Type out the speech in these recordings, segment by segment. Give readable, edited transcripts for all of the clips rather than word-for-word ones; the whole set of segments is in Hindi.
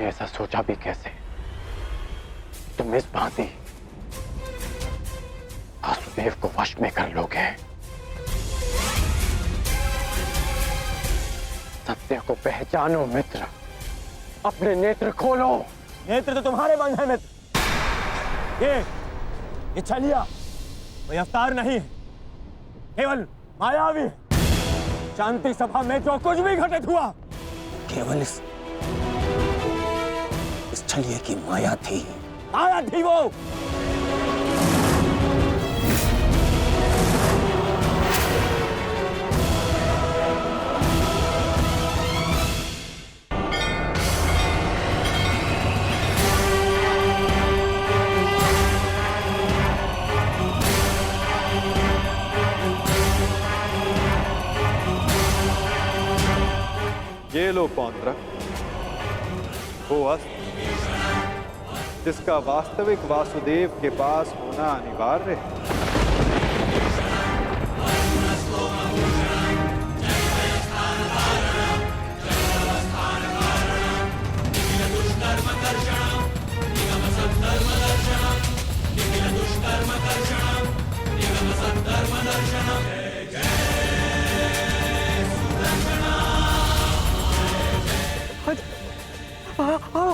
तुमने ऐसा सोचा भी कैसे? तुम इस भांति वासुदेव को वश में कर लोगे? सत्य को पहचानो मित्र, अपने नेत्र खोलो। नेत्र तो तुम्हारे बंद है मित्र। ये छलिया कोई अवतार नहीं है, केवल मायावी है। शांति सभा में जो कुछ भी घटित हुआ केवल इस छलिए की माया थी। माया थी वो। ये लो पौंड्रक, वो अस्त्र जिसका वास्तविक वासुदेव के पास होना अनिवार्य है।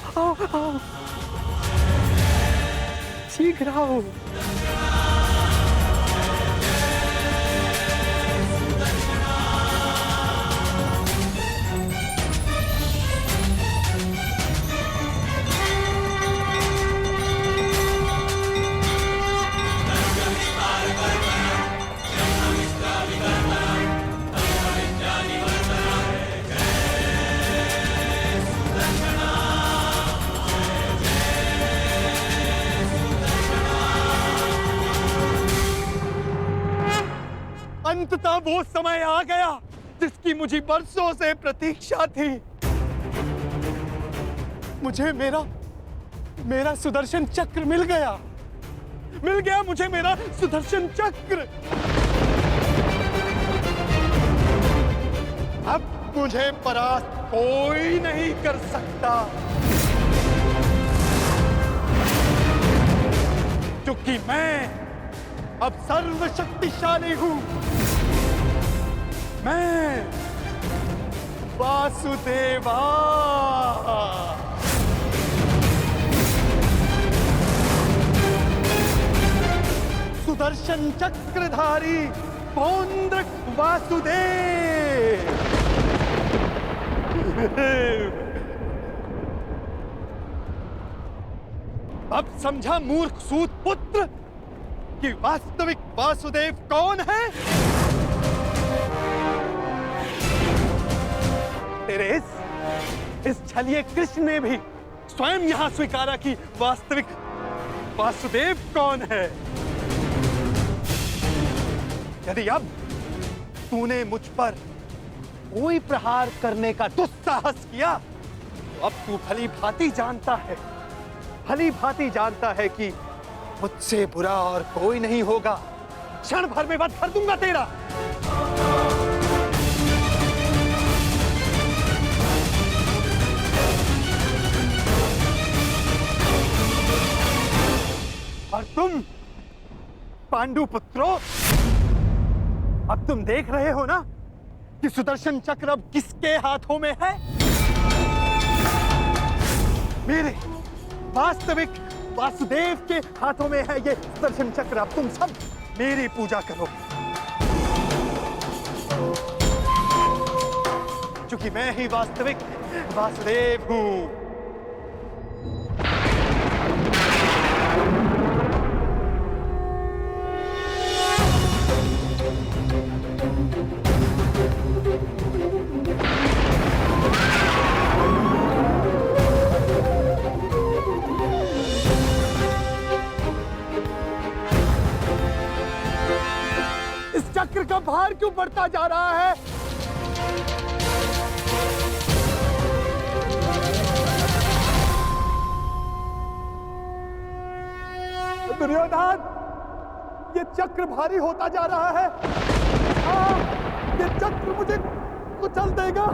आओ। शीघ्र आओ। अंततः वो समय आ गया जिसकी मुझे बरसों से प्रतीक्षा थी। मुझे मेरा सुदर्शन चक्र मिल गया मुझे मेरा सुदर्शन चक्र। अब मुझे परास्त कोई नहीं कर सकता, क्योंकि मैं अब सर्वशक्तिशाली हूं। मैं वासुदेवा। सुदर्शन चक्रधारी पौंड्रक वासुदेव। अब समझा मूर्ख सूत पुत्र कि वास्तविक वासुदेव कौन है? तेरे इस छलिए कृष्ण ने भी स्वयं यहां स्वीकारा कि वास्तविक वासुदेव कौन है। यदि अब तूने मुझ पर कोई प्रहार करने का दुस्साहस किया तो अब तू भली भांति जानता है कि मुझसे बुरा और कोई नहीं होगा। क्षण भर में वध कर दूंगा तेरा। और तुम पांडु पुत्रों, अब तुम देख रहे हो ना कि सुदर्शन चक्र अब किसके हाथों में है? मेरे वास्तविक वासुदेव के हाथों में है ये सुदर्शन चक्र। अब तुम सब मेरी पूजा करो, क्योंकि मैं ही वास्तविक वासुदेव हूं। चक्र का भार क्यों बढ़ता जा रहा है? दुर्योधन, ये चक्र भारी होता जा रहा है। ये चक्र मुझे कुचल देगा।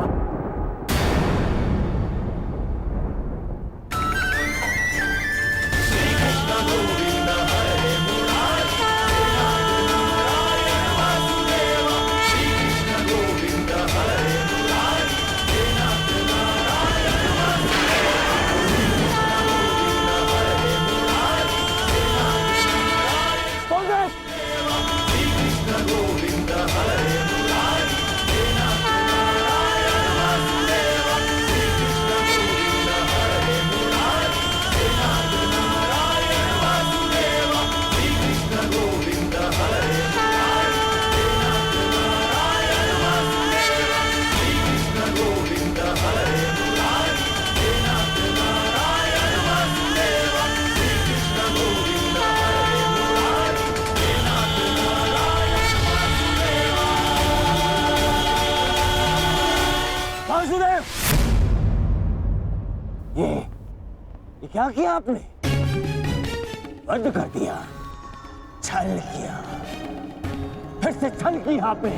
ये क्या किया आपने? बंद कर दिया, छल किया, फिर से छल किया आपने।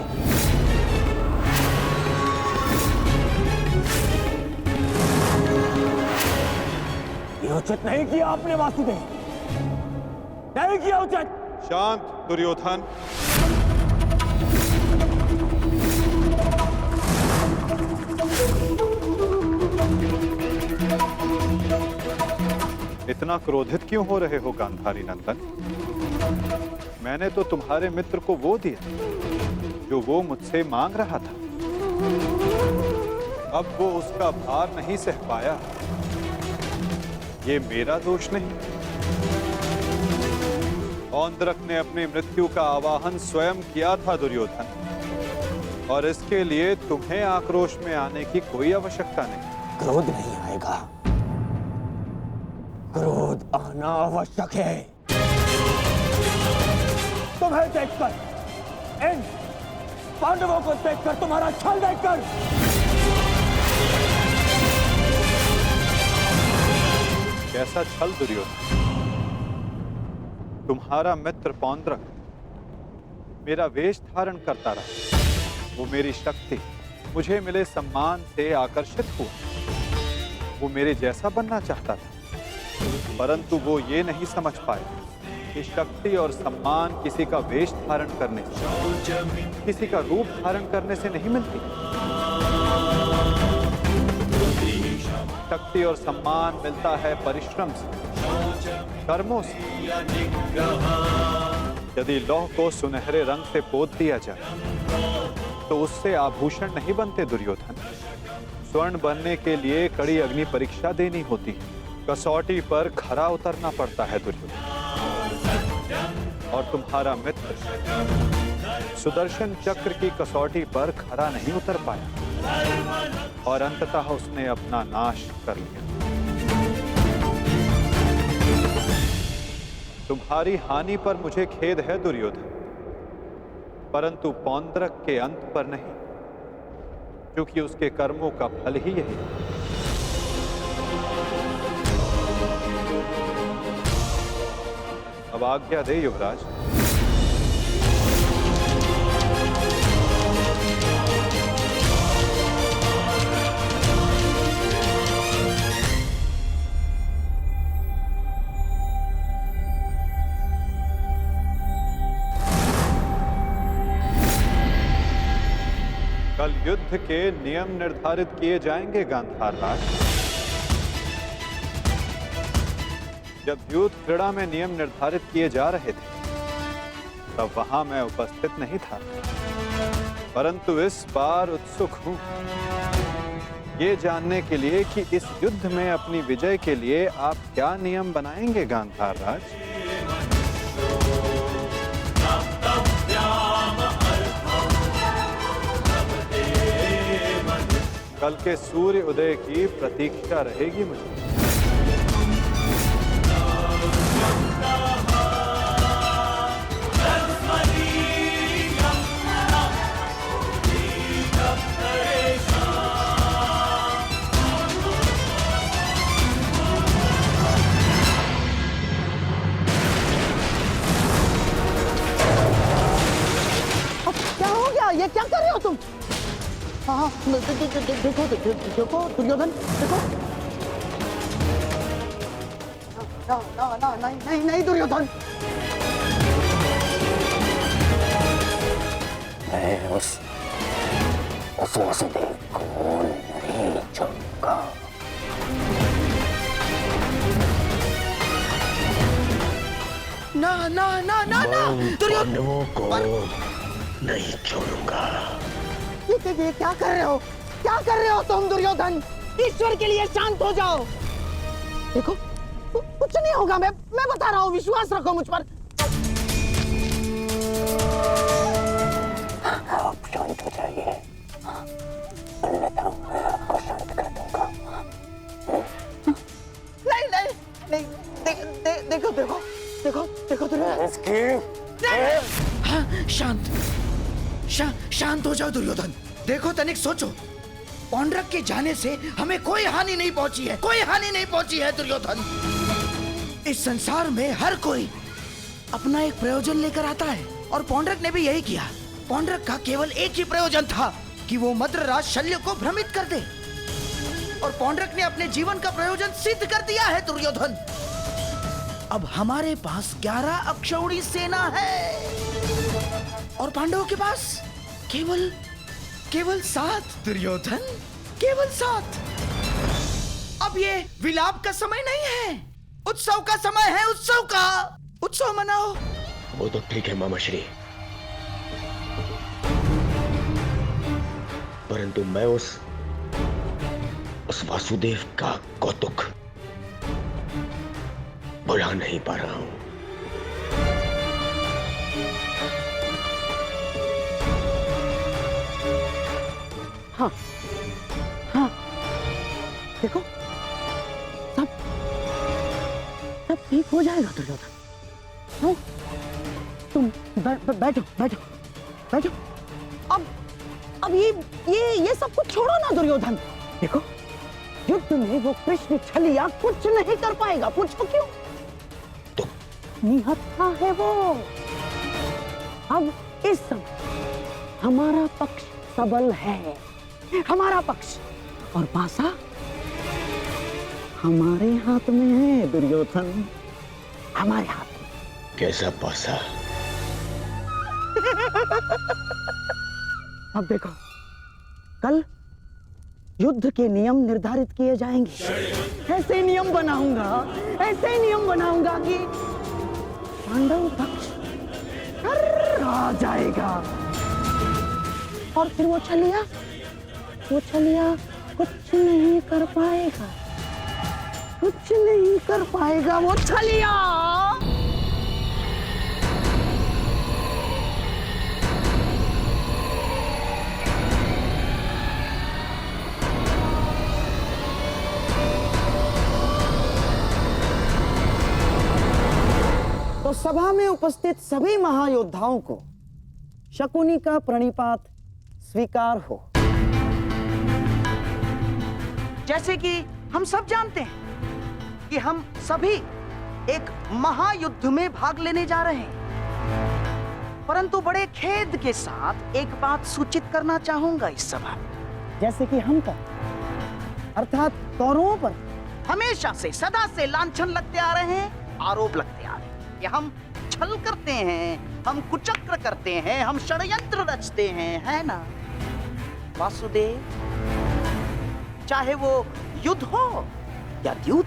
ये उचित नहीं किया आपने वासुदेव, नहीं किया उचित। शांत दुर्योधन। इतना क्रोधित क्यों हो रहे हो गांधारी नंदन? मैंने तो तुम्हारे मित्र को वो दिया जो वो मुझसे मांग रहा था। अब वो उसका भार नहीं सह पाया, ये मेरा दोष नहीं। औंद्रक ने अपनी मृत्यु का आवाहन स्वयं किया था दुर्योधन, और इसके लिए तुम्हें आक्रोश में आने की कोई आवश्यकता नहीं। क्रोध नहीं आएगा, क्रोध आना आवश्यक है। तुम्हें देखकर, इन पांडवों को देखकर, तुम्हारा छल देखकर, कैसा छल दुर्योधन? तुम्हारा मित्र पौंद्रक मेरा वेश धारण करता रहा, वो मेरी शक्ति, मुझे मिले सम्मान से आकर्षित हुआ। वो मेरे जैसा बनना चाहता था, परंतु वो ये नहीं समझ पाए कि शक्ति और सम्मान किसी का वेश धारण करने से, किसी का रूप धारण करने से नहीं मिलती। शक्ति और सम्मान मिलता है परिश्रम से, कर्मों से। यदि लौह को सुनहरे रंग से पोत दिया जाए तो उससे आभूषण नहीं बनते दुर्योधन। स्वर्ण बनने के लिए कड़ी अग्नि परीक्षा देनी होती है, कसौटी पर खरा उतरना पड़ता है दुर्योधन। और तुम्हारा मित्र सुदर्शन चक्र की कसौटी पर खरा नहीं उतर पाया, और अंततः उसने अपना नाश कर लिया। तुम्हारी हानि पर मुझे खेद है दुर्योधन, परंतु पौंद्रक के अंत पर नहीं, क्योंकि उसके कर्मों का फल ही यही है। अब आज्ञा दे युवराज। कल युद्ध के नियम निर्धारित किए जाएंगे गांधार राज। जब युद्ध क्रीड़ा में नियम निर्धारित किए जा रहे थे तब वहां मैं उपस्थित नहीं था, परंतु इस बार उत्सुक हूं ये जानने के लिए कि इस युद्ध में अपनी विजय के लिए आप क्या नियम बनाएंगे गांधार राज। कल के सूर्य उदय की प्रतीक्षा रहेगी मुझे। क्या हो गया? ये क्या कर रहे हो तुम? हाँ, देखो देखो दुर्योधन, देखो। नहीं दुर्योधन। मैं उस वासुदेव को नहीं छोड़ूंगा। ना दुर्योधन को नहीं छोड़ूंगा। ये क्या कर रहे हो? क्या कर रहे हो तुम दुर्योधन? ईश्वर के लिए शांत हो जाओ। देखो कुछ नहीं होगा, मैं बता रहा हूँ, विश्वास रखो मुझ पर। आप शांत हो जाइए, अन्यथा मैं आपको शांत कर दूंगा। नहीं, देखो दुर्योधन। हाँ, शांत हो जाओ दुर्योधन। देखो तनिक सोचो, पौंड्रक के जाने से हमें कोई हानि नहीं पहुंची है, कोई हानि नहीं पहुंची है दुर्योधन। इस संसार में हर कोई अपना एक प्रयोजन लेकर आता है और पौंड्रक ने भी यही किया। पौंड्रक का केवल एक ही प्रयोजन था कि वो मद्रराज शल्य को भ्रमित कर दे, और पौंड्रक ने अपने जीवन का प्रयोजन सिद्ध कर दिया है दुर्योधन। अब हमारे पास 11 अक्षौणी सेना है और पांडवों के पास केवल 7 दुर्योधन, केवल 7। अब ये विलाप का समय नहीं है, उत्सव का समय है, उत्सव का। उत्सव मनाओ। वो तो ठीक है मामा श्री, परंतु मैं उस वासुदेव का कौतुक भुला नहीं पा रहा हूं। हाँ हाँ, देखो सब ठीक हो जाएगा दुर्योधन। हाँ? तुम बैठो बैठो बैठो। अब ये सब कुछ छोड़ो ना दुर्योधन। देखो युद्ध में वो कृष्ण छलिया कुछ नहीं कर पाएगा। पूछो क्यों? तो निहत्था है वो। अब इस समय हमारा पक्ष सबल है, हमारा पक्ष, और पासा हमारे हाथ में है दुर्योधन, हमारे हाथ में। कैसा पासा? अब देखो कल युद्ध के नियम निर्धारित किए जाएंगे। ऐसे नियम बनाऊंगा कि पांडव पक्ष आ जाएगा, और फिर वो छलिया कुछ नहीं कर पाएगा वो छलिया। तो सभा में उपस्थित सभी महायोद्धाओं को शकुनी का प्रणिपात स्वीकार हो। जैसे कि हम सब जानते हैं कि हम सभी एक महायुद्ध में भाग लेने जा रहे हैं, परंतु बड़े खेद के साथ एक बात सूचित करना चाहूंगा इस सभा में। जैसे कि हम पर अर्थात कौरवों पर हमेशा से सदा से लांछन लगते आ रहे हैं, आरोप लगते आ रहे हैं कि हम छल करते हैं, हम कुचक्र करते हैं, हम षड्यंत्र रचते हैं, है ना वासुदेव? चाहे वो युद्ध हो या द्यूत।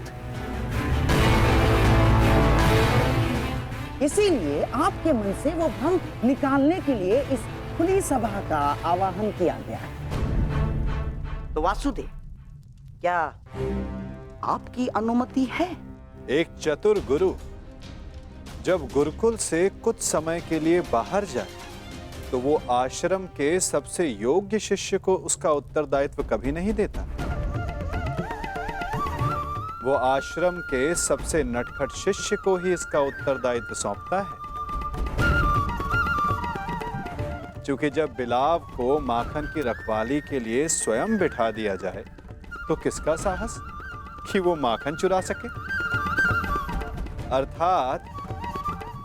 इसीलिए आपके मन से वो भ्रम निकालने के लिए इस खुली सभा का आवाहन किया गया है। तो वासुदेव, क्या आपकी अनुमति है? एक चतुर गुरु जब गुरुकुल से कुछ समय के लिए बाहर जाए तो वो आश्रम के सबसे योग्य शिष्य को उसका उत्तरदायित्व कभी नहीं देता। वो आश्रम के सबसे नटखट शिष्य को ही इसका उत्तरदायित्व सौंपता है। क्योंकि जब बिलाव को माखन की रखवाली के लिए स्वयं बिठा दिया जाए तो किसका साहस कि वो माखन चुरा सके। अर्थात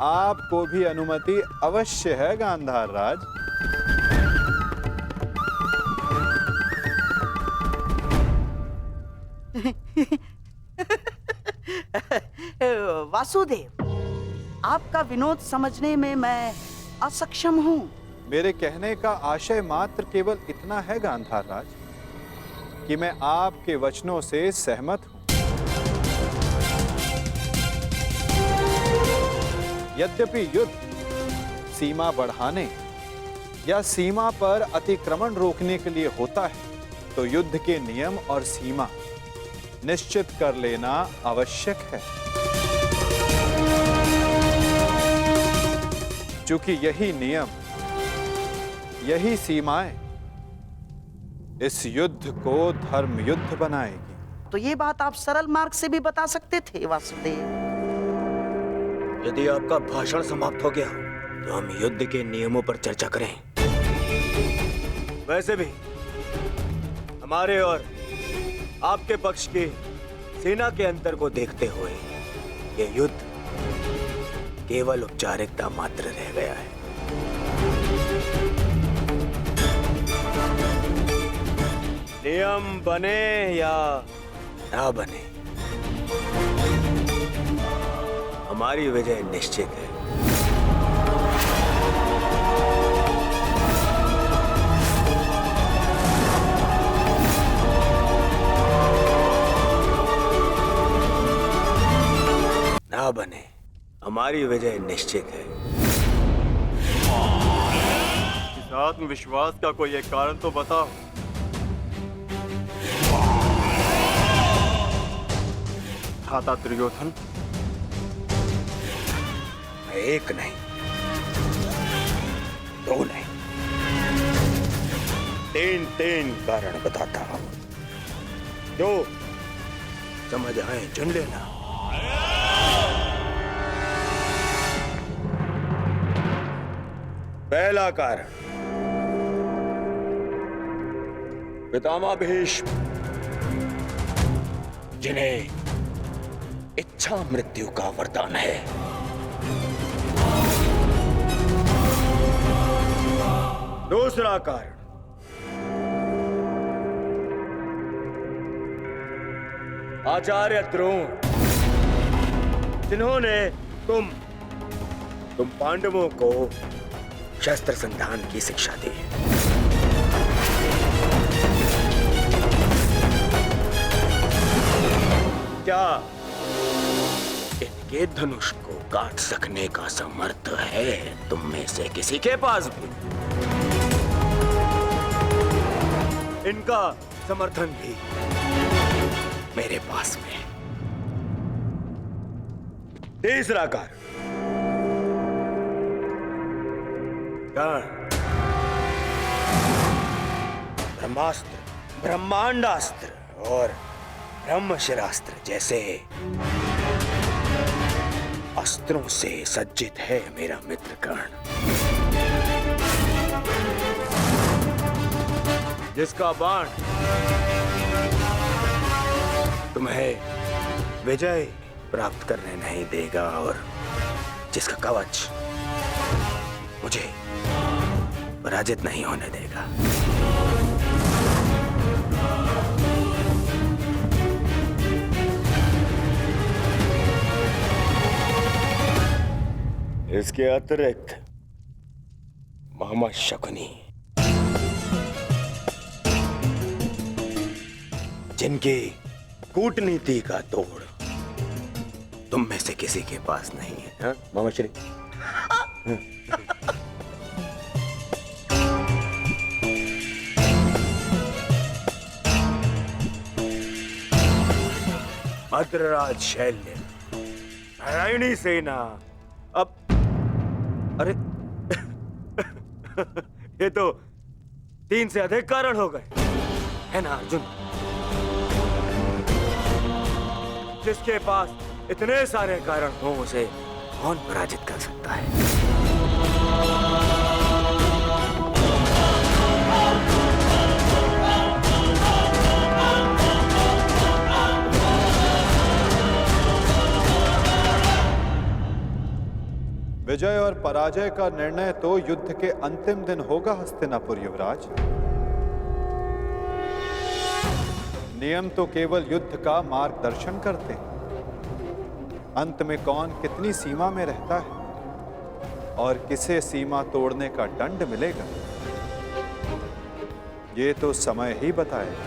आपको भी अनुमति अवश्य है गांधार राज। वासुदेव, आपका विनोद समझने में मैं असक्षम हूं। मेरे कहने का आशय मात्र केवल इतना है गांधार राज कि मैं आपके वचनों से सहमत हूं। यद्यपि युद्ध सीमा बढ़ाने या सीमा पर अतिक्रमण रोकने के लिए होता है, तो युद्ध के नियम और सीमा निश्चित कर लेना आवश्यक है। क्योंकि यही नियम, यही सीमाएं इस युद्ध को धर्म युद्ध बनाएगी। तो ये बात आप सरल मार्ग से भी बता सकते थे वासुदेव। यदि आपका भाषण समाप्त हो गया तो हम युद्ध के नियमों पर चर्चा करें। वैसे भी हमारे और आपके पक्ष की सेना के अंतर को देखते हुए ये युद्ध केवल औपचारिकता मात्र रह गया है। नियम बने या ना बने, हमारी विजय निश्चित है। ना बने, हमारी विजय निश्चित है। इस आत्मविश्वास का कोई एक कारण तो बताओ। खाता दुर्योधन, एक नहीं, दो नहीं, तीन कारण बताता हूं, जो समझ आए चुन लेना। पहला कारण, पितामह भीष्म जिन्हें इच्छा मृत्यु का वरदान है। दूसरा कारण, आचार्य द्रोण जिन्होंने तुम पांडवों को शस्त्र संधान की शिक्षा दी। क्या इनके धनुष को काट सकने का समर्थ है तुम में से किसी के पास भी? इनका समर्थन भी मेरे पास में। तीसरा कारण, ब्रह्मास्त्र, ब्रह्मांडास्त्र और ब्रह्मशिरास्त्र जैसे अस्त्रों से सज्जित है मेरा मित्र कर्ण, जिसका बाण तुम्हें विजय प्राप्त करने नहीं देगा और जिसका कवच मुझे पराजित नहीं होने देगा। इसके अतिरिक्त मोहम्मद शकुनी, जिनकी कूटनीति का तोड़ तुम में से किसी के पास नहीं है। हाँ मोहम्मद शरीफ, भद्रराज शैल्य, नारायणी सेना। अब अरे ये तो 3 से अधिक कारण हो गए, है ना अर्जुन? जिसके पास इतने सारे कारण हो उसे कौन पराजित कर सकता है? विजय और पराजय का निर्णय तो युद्ध के अंतिम दिन होगा हस्तिनापुर युवराज। नियम तो केवल युद्ध का मार्गदर्शन करते हैं। अंत में कौन कितनी सीमा में रहता है और किसे सीमा तोड़ने का दंड मिलेगा, ये तो समय ही बताएगा।